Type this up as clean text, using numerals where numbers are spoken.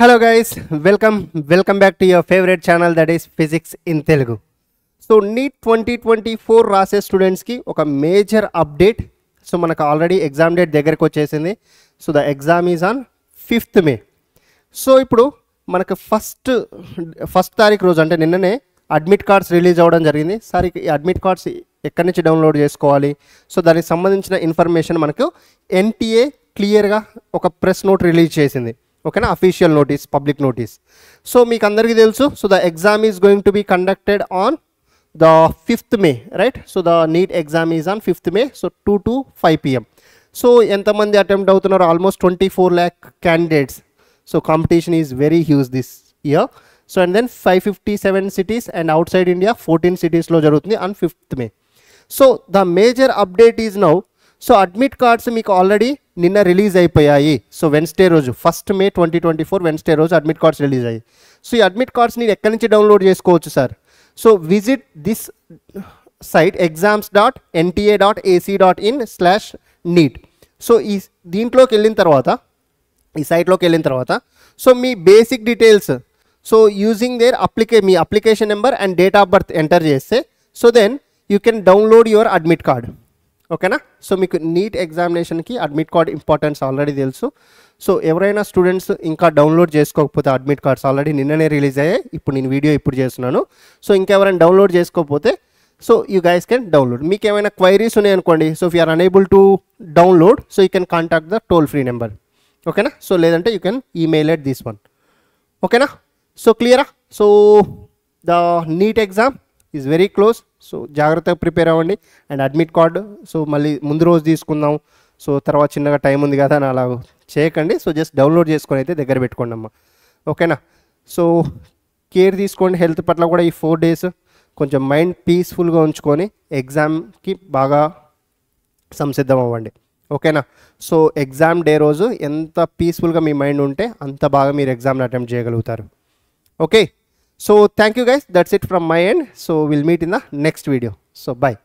Hello guys, welcome back to your favorite channel, that is Physics in Telugu. So NEET 2024 రాసే students కి ఒక major update. So మనకు already exam date దగ్గరకు వచ్చేసింది. So the exam is on 5th May. So ఇప్పుడు మనకు first తారీఖు రోజు అంటే నిన్ననే అడ్మిట్ కార్డ్స్ రిలీజ్ అవ్వడం జరిగింది. సార్ ఈ అడ్మిట్ కార్డ్స్ ఎక్కడి నుంచి డౌన్లోడ్ చేసుకోవాలి, సో దానికి సంబంధించిన ఇన్ఫర్మేషన్ మనకు NTA క్లియర్గా ఒక ప్రెస్ నోట్ రిలీజ్ చేసింది. ఓకేనా, official notice, public notice. So మీకు అందరికీ తెలుసు, so the exam is going to be conducted on the 5th May, right? So the NEET exam is on 5th May, so 2 to 5 PM. So ఎంతమంది attempt అవుతున్నారు? Almost 24 lakh candidates. So competition is very huge this year. So and then 557 cities and outside India 14 cities జరుగుతుంది on 5th May. So the major update is now, so admit cards మీకు already నిన్న release అయిపోయాయి. So Wednesday రోజు 1st May 2024 Wednesday రోజు admit cards release అయ్యాయి. So ఈ admit cards నేను ఎక్కడి నుంచి డౌన్లోడ్ చేసుకోవచ్చు sir? So visit this site exams.nta.ac.in/NEET. So ఈ దీంట్లోకి వెళ్ళిన తర్వాత, ఈ సైట్లోకి వెళ్ళిన తర్వాత, సో మీ basic details, so using their మీ application number and date of birth enter చేస్తే, so then you can download your admit card. ఓకేనా? సో మీకు నీట్ ఎగ్జామినేషన్కి అడ్మిట్ కార్డ్ ఇంపార్టెన్స్ ఆల్రెడీ తెలుసు. సో ఎవరైనా స్టూడెంట్స్ ఇంకా డౌన్లోడ్ చేసుకోకపోతే అడ్మిట్ కార్డ్స్ ఆల్రెడీ నిన్ననే రిలీజ్ అయ్యాయి. ఇప్పుడు నేను వీడియో చేస్తున్నాను. సో ఇంకెవరైనా డౌన్లోడ్ చేసుకోకపోతే, so you guys can download. మీకు ఏమైనా క్వైరీస్ ఉన్నాయనుకోండి, so if you are unable to download, so you can contact the toll free number. ఓకేనా? సో లేదంటే you can email at this one. ఓకేనా? So క్లియరా? So the NEET exam is very close. So జాగ్రత్తగా prepare అవ్వండి. And admit card so మళ్ళీ ముందు రోజు తీసుకుందాం, సో తర్వాత చిన్నగా టైం ఉంది కదా అని అలా చేయకండి. సో జస్ట్ డౌన్లోడ్ చేసుకొని అయితే దగ్గర పెట్టుకోండి అమ్మ. ఓకేనా? సో కేర్ తీసుకోండి హెల్త్ పట్ల కూడా. ఈ 4 days కొంచెం మైండ్ పీస్ఫుల్గా ఉంచుకొని ఎగ్జామ్కి బాగా సంసిద్ధం అవ్వండి. ఓకేనా? సో ఎగ్జామ్ డే రోజు ఎంత పీస్ఫుల్గా మీ మైండ్ ఉంటే అంత బాగా మీరు ఎగ్జామ్ని అటెంప్ట్ చేయగలుగుతారు. Okay, so thank you guys, that's it from my end. So we'll meet in the next video. So bye.